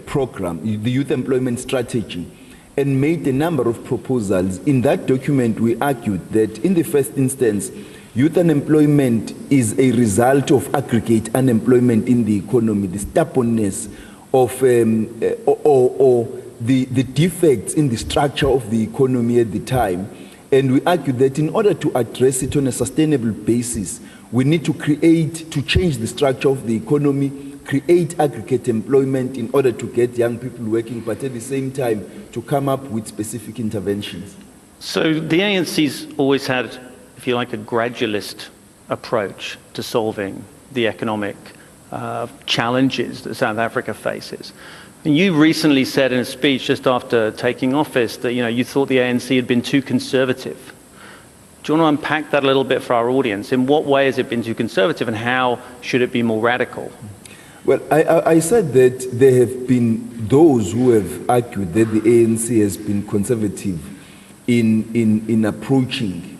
program, the youth employment strategy, and made a number of proposals. In that document, we argued that in the first instance, youth unemployment is a result of aggregate unemployment in the economy, the stubbornness of or the defects in the structure of the economy at the time. And we argued that in order to address it on a sustainable basis, we need to change the structure of the economy, create aggregate employment in order to get young people working, but at the same time to come up with specific interventions. So the ANC's always had, if you like, a gradualist approach to solving the economic challenges that South Africa faces. And you recently said in a speech just after taking office that you thought the ANC had been too conservative. Do you want to unpack that a little bit for our audience? In what way has it been too conservative, and how should it be more radical? Well, I said that there have been those who have argued that the ANC has been conservative in approaching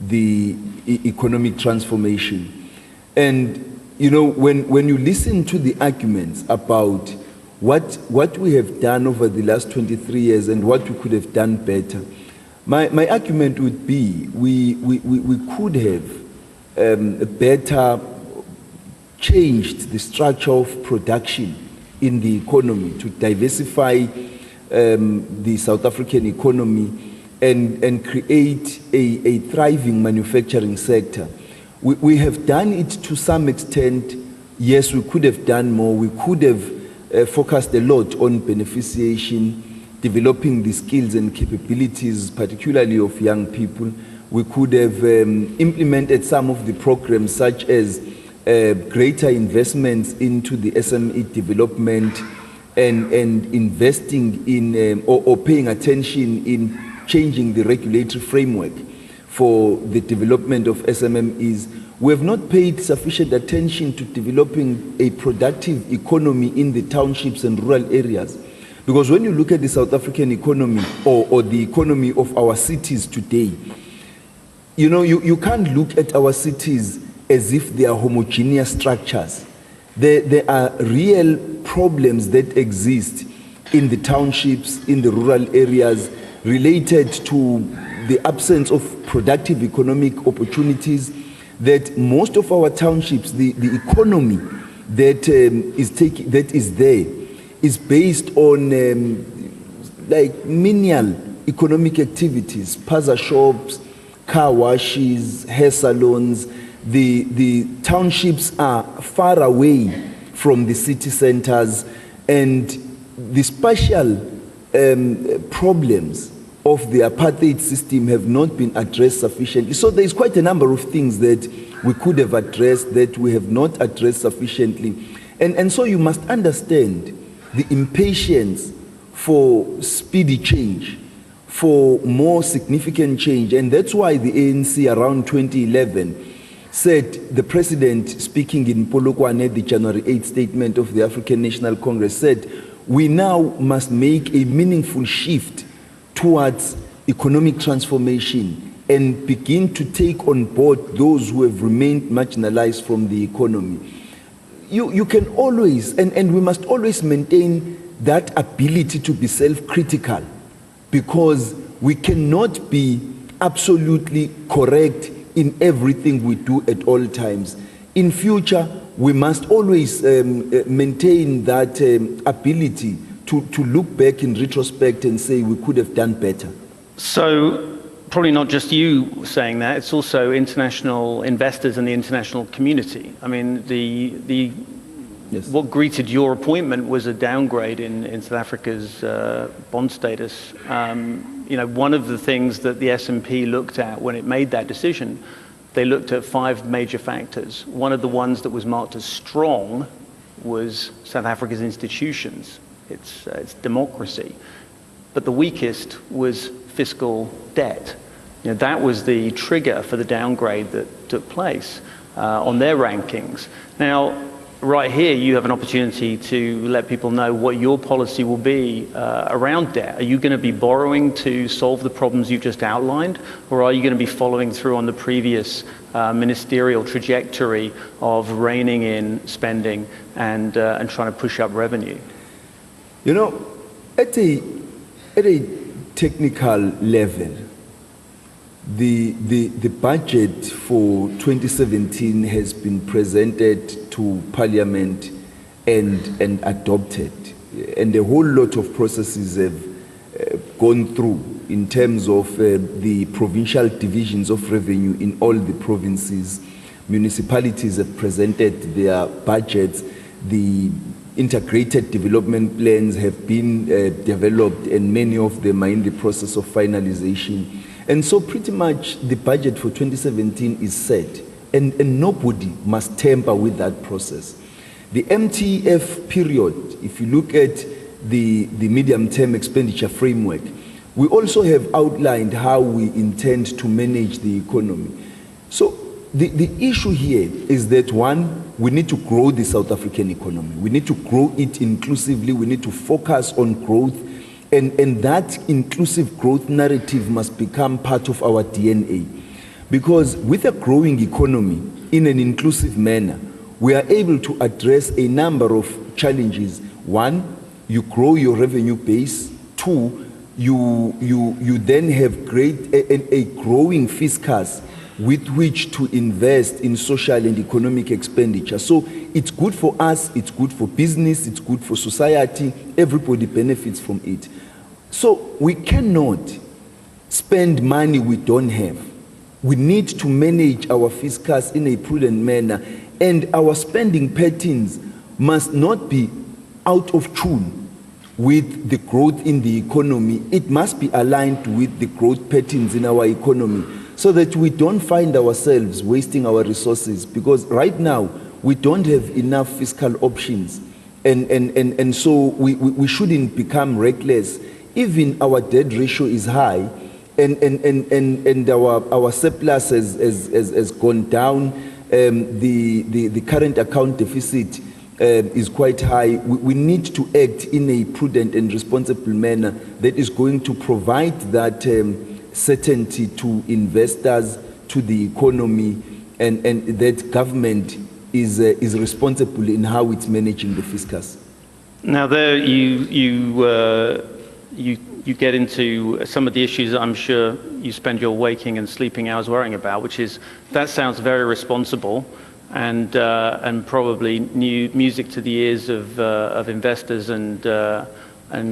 the economic transformation. And when you listen to the arguments about what we have done over the last 23 years and what we could have done better, my argument would be we could have better changed the structure of production in the economy to diversify the South African economy and create a thriving manufacturing sector. We have done it to some extent. Yes, we could have done more. We could have focused a lot on beneficiation, developing the skills and capabilities, particularly of young people. We could have implemented some of the programs, such as greater investments into the SME development and investing in or paying attention in changing the regulatory framework for the development of SMMEs. We have not paid sufficient attention to developing a productive economy in the townships and rural areas. Because when you look at the South African economy or the economy of our cities today, you can't look at our cities as if they are homogeneous structures. There are real problems that exist in the townships, in the rural areas, related to the absence of productive economic opportunities, that most of our townships, the economy that is there is based on like menial economic activities, plaza shops, car washes, hair salons. The townships are far away from the city centers, and the spatial problems of the apartheid system have not been addressed sufficiently. So there is quite a number of things that we could have addressed that we have not addressed sufficiently. And so you must understand the impatience for speedy change, for more significant change. And that's why the ANC around 2011 said, the president speaking in Polokwane, the January 8th statement of the African National Congress, said, we now must make a meaningful shift towards economic transformation and begin to take on board those who have remained marginalized from the economy. You can always, and we must always maintain that ability to be self-critical, because we cannot be absolutely correct in everything we do at all times. In future, we must always maintain that ability to look back in retrospect and say we could have done better. So probably not just you saying that, it's also international investors and the international community. I mean, Yes. What greeted your appointment was a downgrade in South Africa's bond status. One of the things that the S&P looked at when it made that decision, they looked at 5 major factors. One of the ones that was marked as strong was South Africa's institutions, its democracy. But the weakest was fiscal debt. That was the trigger for the downgrade that took place on their rankings. Now, right here, you have an opportunity to let people know what your policy will be around debt. Are you going to be borrowing to solve the problems you've just outlined, or are you going to be following through on the previous ministerial trajectory of reining in spending and trying to push up revenue? You know, at a technical level, the budget for 2017 has been presented to Parliament and adopted, and a whole lot of processes have gone through in terms of the provincial divisions of revenue in all the provinces. Municipalities have presented their budgets. The integrated development plans have been developed, and many of them are in the process of finalization. And so pretty much the budget for 2017 is set, and nobody must tamper with that process. The MTF period, if you look at the medium-term expenditure framework, we also have outlined how we intend to manage the economy. So the issue here is that, one, we need to grow the South African economy. We need to grow it inclusively. We need to focus on growth. And that inclusive growth narrative must become part of our DNA. Because with a growing economy in an inclusive manner, we are able to address a number of challenges. One, you grow your revenue base. Two, you then have a growing fiscus with which to invest in social and economic expenditure. So it's good for us, it's good for business, it's good for society, everybody benefits from it. So we cannot spend money we don't have. We need to manage our fiscus in a prudent manner, and our spending patterns must not be out of tune with the growth in the economy. It must be aligned with the growth patterns in our economy, so that we don't find ourselves wasting our resources, because right now we don't have enough fiscal options, and so we shouldn't become reckless. Even our debt ratio is high, and our surplus has gone down. The current account deficit is quite high. We need to act in a prudent and responsible manner that is going to provide that certainty to investors, to the economy, and that government is responsible in how it's managing the fiscus. Now there you get into some of the issues that I'm sure you spend your waking and sleeping hours worrying about, which is, that sounds very responsible and probably new music to the ears of investors and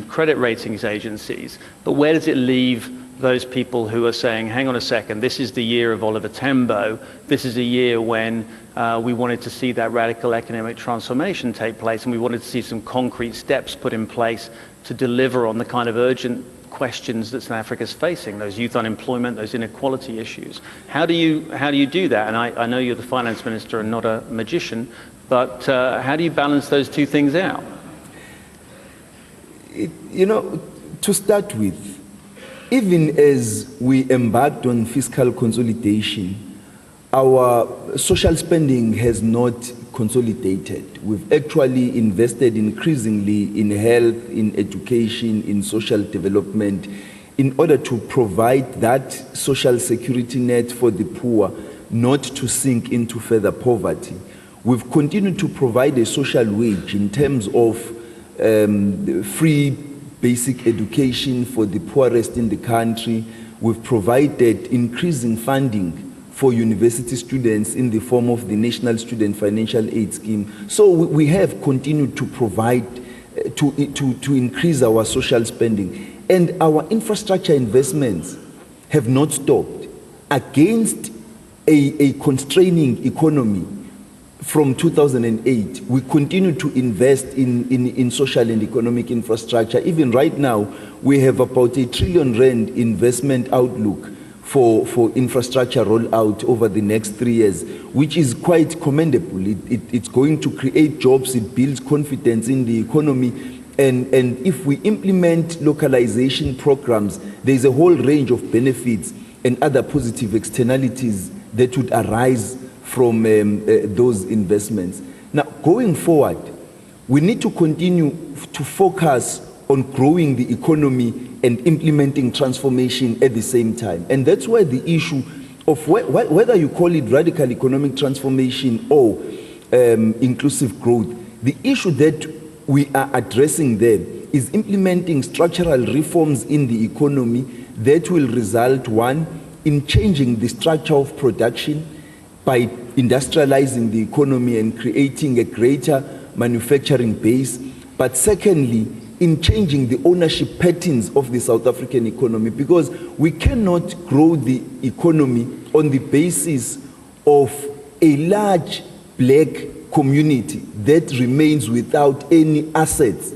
credit ratings agencies. But where does it leave those people who are saying, hang on a second, this is the year of Oliver Tambo, this is a year when we wanted to see that radical economic transformation take place, and we wanted to see some concrete steps put in place to deliver on the kind of urgent questions that South Africa's facing, those youth unemployment, those inequality issues. How do you do that? And I know you're the finance minister and not a magician, but how do you balance those two things out? To start with, even as we embarked on fiscal consolidation, our social spending has not consolidated. We've actually invested increasingly in health, in education, in social development, in order to provide that social security net for the poor, not to sink into further poverty. We've continued to provide a social wage in terms of free basic education for the poorest in the country. We've provided increasing funding for university students in the form of the National Student Financial Aid Scheme. So we have continued to provide, to increase our social spending. And our infrastructure investments have not stopped. Against a constraining economy from 2008, we continue to invest in social and economic infrastructure. Even right now, we have about R1 trillion investment outlook for infrastructure rollout over the next 3 years, which is quite commendable. It's going to create jobs, it builds confidence in the economy, and if we implement localization programs, there's a whole range of benefits and other positive externalities that would arise from those investments. Now, going forward, we need to continue to focus on growing the economy and implementing transformation at the same time. And that's why the issue of whether you call it radical economic transformation or inclusive growth, the issue that we are addressing there is implementing structural reforms in the economy that will result, one, in changing the structure of production by industrializing the economy and creating a greater manufacturing base, but secondly, in changing the ownership patterns of the South African economy, because we cannot grow the economy on the basis of a large black community that remains without any assets,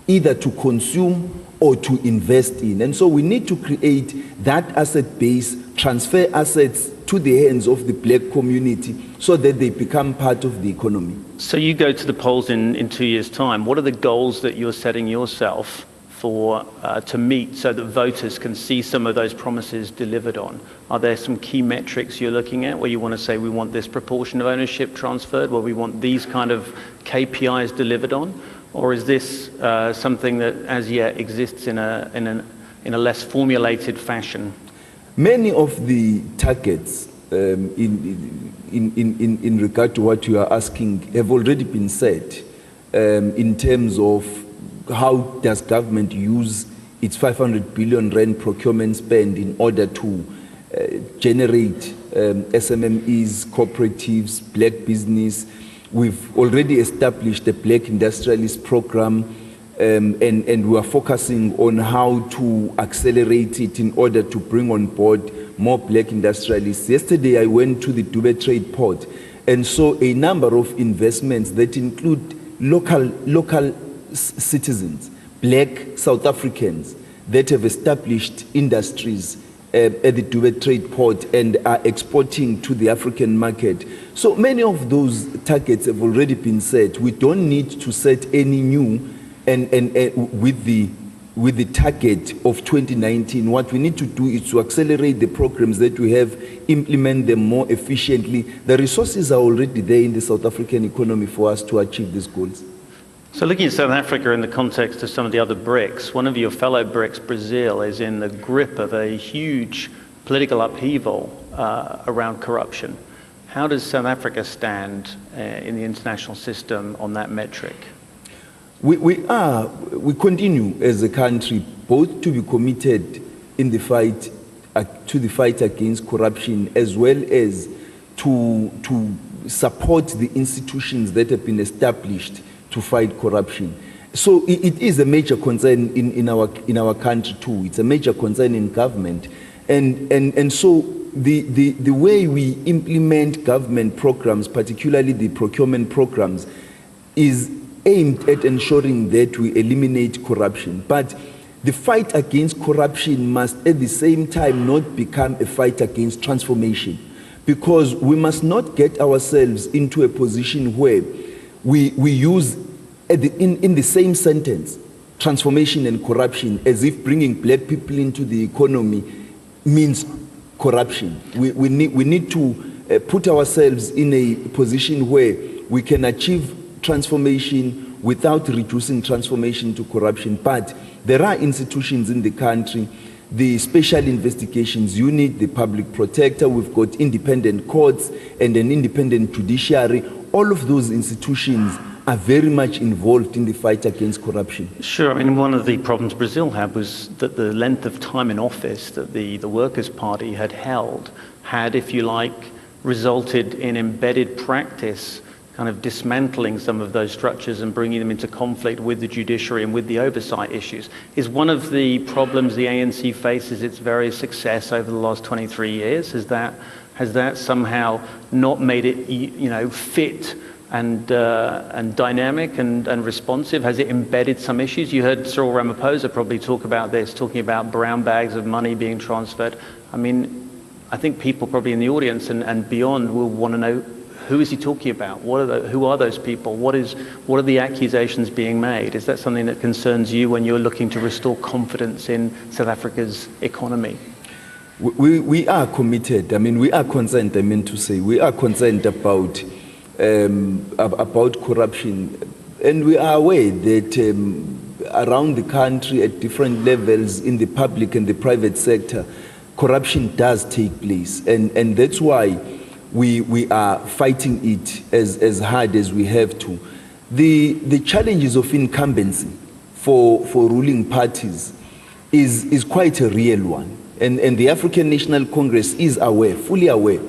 either to consume or to invest in. And so we need to create that asset base, transfer assets to the hands of the black community so that they become part of the economy. So you go to the polls in 2 years' time. What are the goals that you're setting yourself for to meet so that voters can see some of those promises delivered on? Are there some key metrics you're looking at where you want to say we want this proportion of ownership transferred, where we want these kind of KPIs delivered on? Or is this something that as yet exists in a less formulated fashion? Many of the targets in regard to what you are asking have already been set in terms of how does government use its 500 billion rand procurement spend in order to generate SMMEs, cooperatives, black business. We've already established a black industrialist program, and we are focusing on how to accelerate it in order to bring on board more black industrialists. Yesterday I went to the Dubai Trade Port and saw a number of investments that include local citizens, black South Africans that have established industries at the Dubai Trade Port and are exporting to the African market. So many of those targets have already been set. We don't need to set any new and with the target of 2019. What we need to do is to accelerate the programs that we have, implement them more efficiently. The resources are already there in the South African economy for us to achieve these goals. So looking at South Africa in the context of some of the other BRICS, one of your fellow BRICS, Brazil, is in the grip of a huge political upheaval around corruption. How does South Africa stand in the international system on that metric? We continue as a country both to be committed in the fight to the fight against corruption, as well as to support the institutions that have been established to fight corruption. So it is a major concern in our country too. It's a major concern in government, and so the way we implement government programs, particularly the procurement programs, is aimed at ensuring that we eliminate corruption. But the fight against corruption must at the same time not become a fight against transformation, because we must not get ourselves into a position where we use in the same sentence transformation and corruption, as if bringing black people into the economy means corruption. We need to put ourselves in a position where we can achieve transformation without reducing transformation to corruption. But there are institutions in the country, the Special Investigations Unit, the Public Protector, we've got independent courts and an independent judiciary. All of those institutions are very much involved in the fight against corruption. Sure. I mean, one of the problems Brazil had was that the length of time in office that the Workers' Party had held had, if you like, resulted in embedded practice kind of dismantling some of those structures and bringing them into conflict with the judiciary and with the oversight issues. Is one of the problems the ANC faces its very success over the last 23 years? Has that somehow not made it, fit and dynamic and responsive? Has it embedded some issues? You heard Cyril Ramaphosa probably talk about this, talking about brown bags of money being transferred. I mean, I think people probably in the audience and beyond will want to know, who is he talking about? Who are those people? What are the accusations being made? Is that something that concerns you when you're looking to restore confidence in South Africa's economy? We are committed. I mean, we are concerned. I mean to say, we are concerned about corruption, and we are aware that around the country at different levels in the public and the private sector, corruption does take place, and that's why we are fighting it as hard as we have to. The challenges of incumbency for ruling parties is quite a real one. And the African National Congress is aware, fully aware,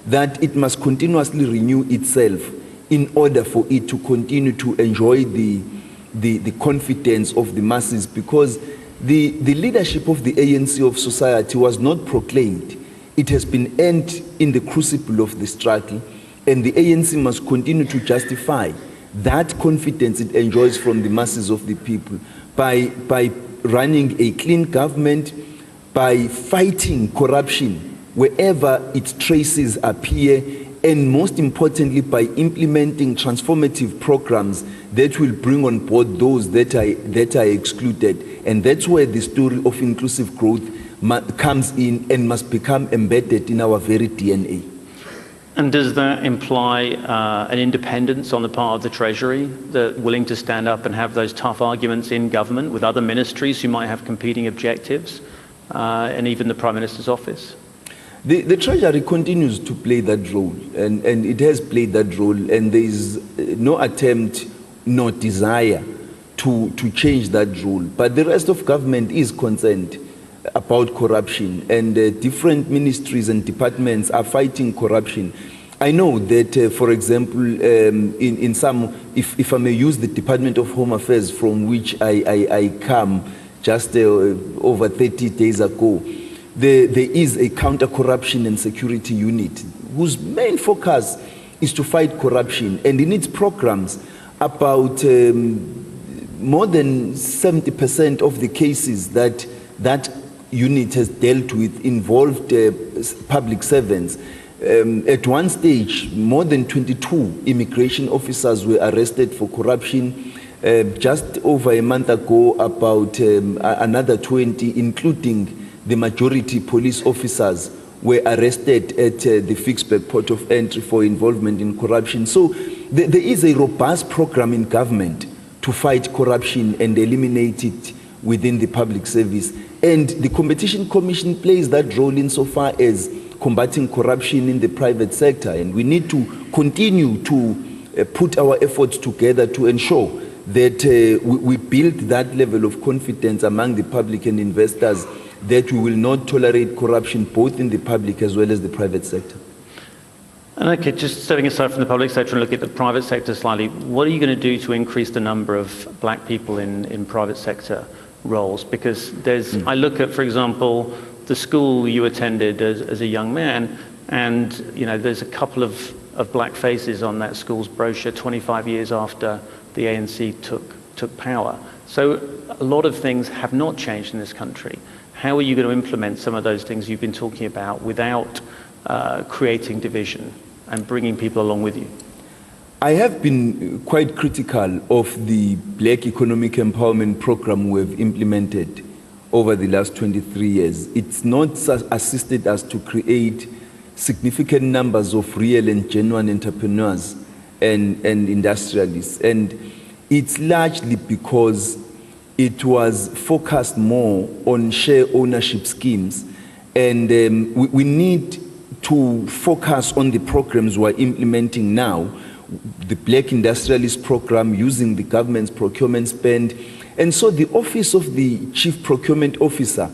that it must continuously renew itself in order for it to continue to enjoy the confidence of the masses, because the leadership of the ANC of society was not proclaimed. It has been earned in the crucible of the struggle, and the ANC must continue to justify that confidence it enjoys from the masses of the people by running a clean government, by fighting corruption wherever its traces appear, and most importantly, by implementing transformative programs that will bring on board those that are excluded. And that's where the story of inclusive growth comes in and must become embedded in our very DNA. And does that imply an independence on the part of the Treasury, that willing to stand up and have those tough arguments in government with other ministries who might have competing objectives, and even the Prime Minister's office? The Treasury continues to play that role, and it has played that role, and there is no attempt nor desire to change that role. But the rest of government is concerned about corruption, and different ministries and departments are fighting corruption. I know that, for example, in some, if I may use the Department of Home Affairs, from which I come just over 30 days ago, there is a counter-corruption and security unit whose main focus is to fight corruption, and in its programs, about more than 70% of the cases that unit has dealt with involved public servants. At one stage, more than 22 immigration officers were arrested for corruption. Just over a month ago, about another 20, including the majority police officers, were arrested at the Fixburg port of entry for involvement in corruption. So there is a robust program in government to fight corruption and eliminate it within the public service. And the Competition Commission plays that role insofar as combating corruption in the private sector. And we need to continue to put our efforts together to ensure that we build that level of confidence among the public and investors, that we will not tolerate corruption both in the public as well as the private sector. And okay, just stepping aside from the public sector and looking at the private sector slightly, what are you going to do to increase the number of black people in private sector roles? Because I look at, for example, the school you attended as a young man, and there's a couple of black faces on that school's brochure 25 years after the ANC took power. So a lot of things have not changed in this country. How are you going to implement some of those things you've been talking about without creating division and bringing people along with you? I have been quite critical of the Black Economic Empowerment Program we've implemented over the last 23 years. It's not assisted us to create significant numbers of real and genuine entrepreneurs and industrialists. And it's largely because it was focused more on share ownership schemes. And we need to focus on the programs we're implementing now, the Black Industrialist Program, using the government's procurement spend. And so the office of the Chief Procurement Officer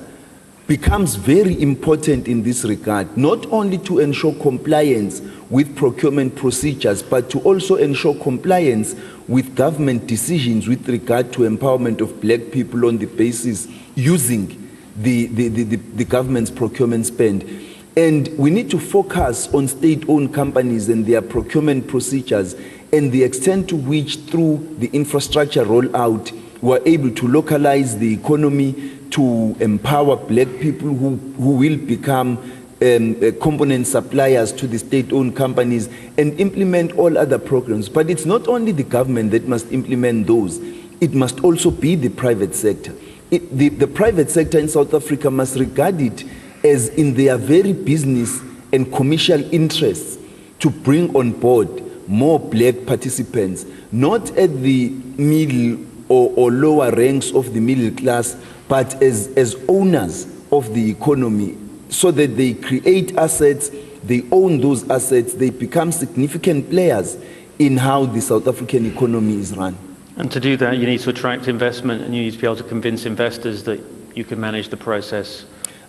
becomes very important in this regard, not only to ensure compliance with procurement procedures, but to also ensure compliance with government decisions with regard to empowerment of black people on the basis using the government's procurement spend. And we need to focus on state-owned companies and their procurement procedures and the extent to which, through the infrastructure rollout, we're able to localize the economy, to empower black people who will become component suppliers to the state-owned companies, and implement all other programs. But it's not only the government that must implement those, it must also be the private sector. The private sector in South Africa must regard it as in their very business and commercial interests to bring on board more black participants, not at the middle or lower ranks of the middle class, but as owners of the economy, so that they create assets, they own those assets, they become significant players in how the South African economy is run. And to do that, you need to attract investment, and you need to be able to convince investors that you can manage the process.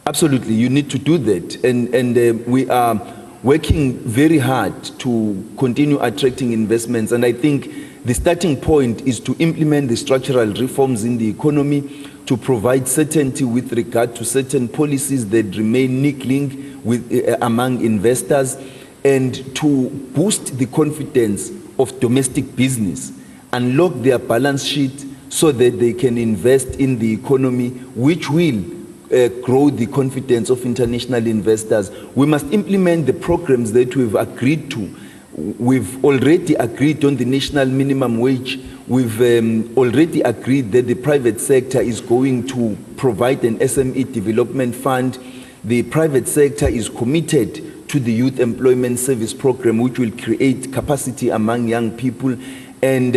Absolutely, you need to do that. And we are working very hard to continue attracting investments. And I think the starting point is to implement the structural reforms in the economy, to provide certainty with regard to certain policies that remain niggling among investors, and to boost the confidence of domestic business, unlock their balance sheet so that they can invest in the economy, which will grow the confidence of international investors. We must implement the programs that we've agreed to. We've already agreed on the national minimum wage. We've already agreed that the private sector is going to provide an SME development fund. The private sector is committed to the Youth Employment Service Program, which will create capacity among young people. And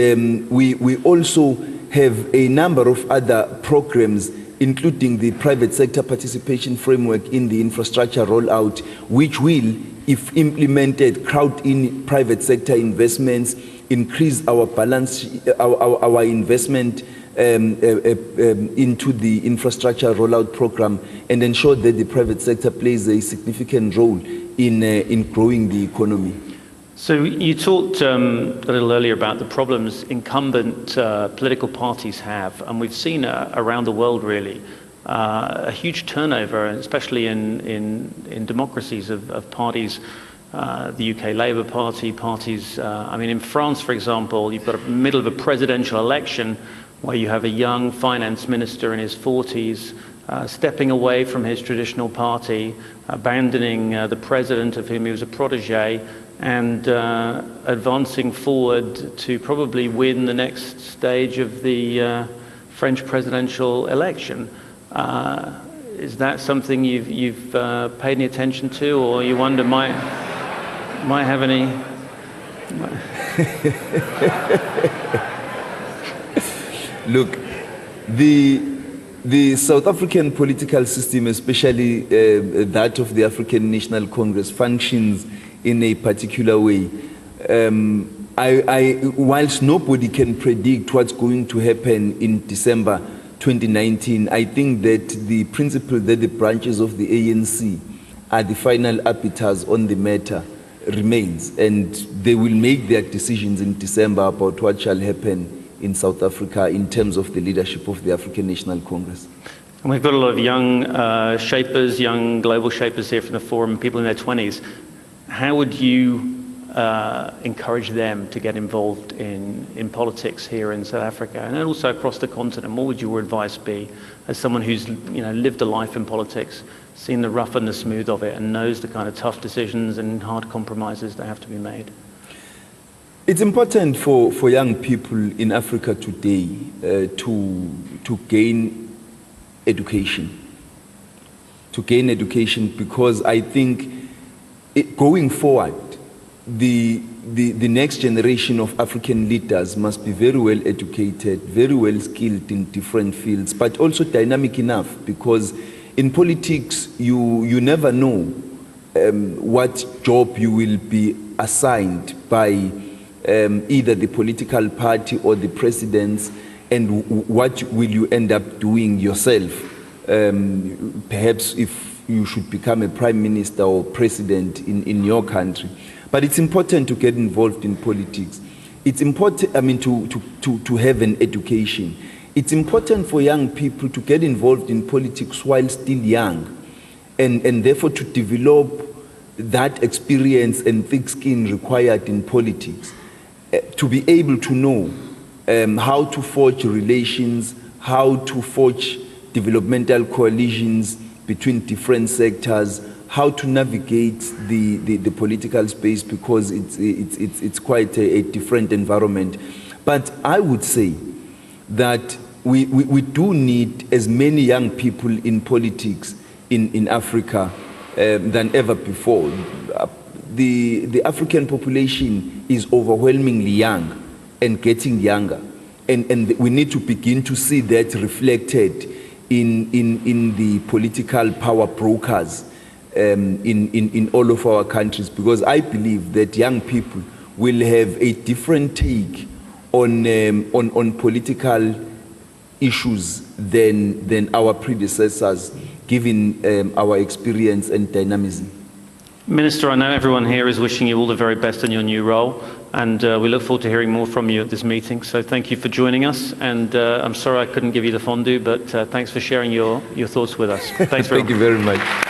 we also have a number of other programs, including the private sector participation framework in the infrastructure rollout, which will, if implemented, crowd in private sector investments, increase our balance, our investment into the infrastructure rollout program, and ensure that the private sector plays a significant role in growing the economy. So you talked a little earlier about the problems incumbent political parties have, and we've seen around the world really a huge turnover, especially in democracies of parties. The UK Labour Party, parties, I mean in France for example, you've got a middle of a presidential election where you have a young finance minister in his 40s stepping away from his traditional party, abandoning the president of whom he was a protege, and advancing forward to probably win the next stage of the French presidential election. Is that something you've paid any attention to, or you wonder might have any? Look, the South African political system, especially that of the African National Congress, functions in a particular way. Whilst nobody can predict what's going to happen in December 2019, I think that the principle that the branches of the ANC are the final arbiters on the matter remains, and they will make their decisions in December about what shall happen in South Africa in terms of the leadership of the African National Congress. And we've got a lot of young shapers, young global shapers here from the forum, people in their 20s. How would you encourage them to get involved in politics here in South Africa and also across the continent? What would your advice be as someone who's lived a life in politics, seen the rough and the smooth of it, and knows the kind of tough decisions and hard compromises that have to be made? It's important for young people in Africa today to gain education. To gain education, because I think going forward, the next generation of African leaders must be very well educated, very well skilled in different fields, but also dynamic enough, because in politics you never know what job you will be assigned by either the political party or the presidents, and what will you end up doing yourself. Perhaps if you should become a prime minister or president in your country. But it's important to get involved in politics. It's important, to have an education. It's important for young people to get involved in politics while still young, and therefore to develop that experience and thick skin required in politics, to be able to know how to forge relations, how to forge developmental coalitions between different sectors, how to navigate the political space, because it's quite a different environment. But I would say that we do need as many young people in politics in Africa than ever before. The African population is overwhelmingly young and getting younger, and we need to begin to see that reflected in the political power brokers in all of our countries, because I believe that young people will have a different take on political issues than our predecessors, given our experience and dynamism. Minister, I know everyone here is wishing you all the very best in your new role, and we look forward to hearing more from you at this meeting. So thank you for joining us, and I'm sorry I couldn't give you the fondue, but thanks for sharing your thoughts with us. Thanks very much. Thank you very much.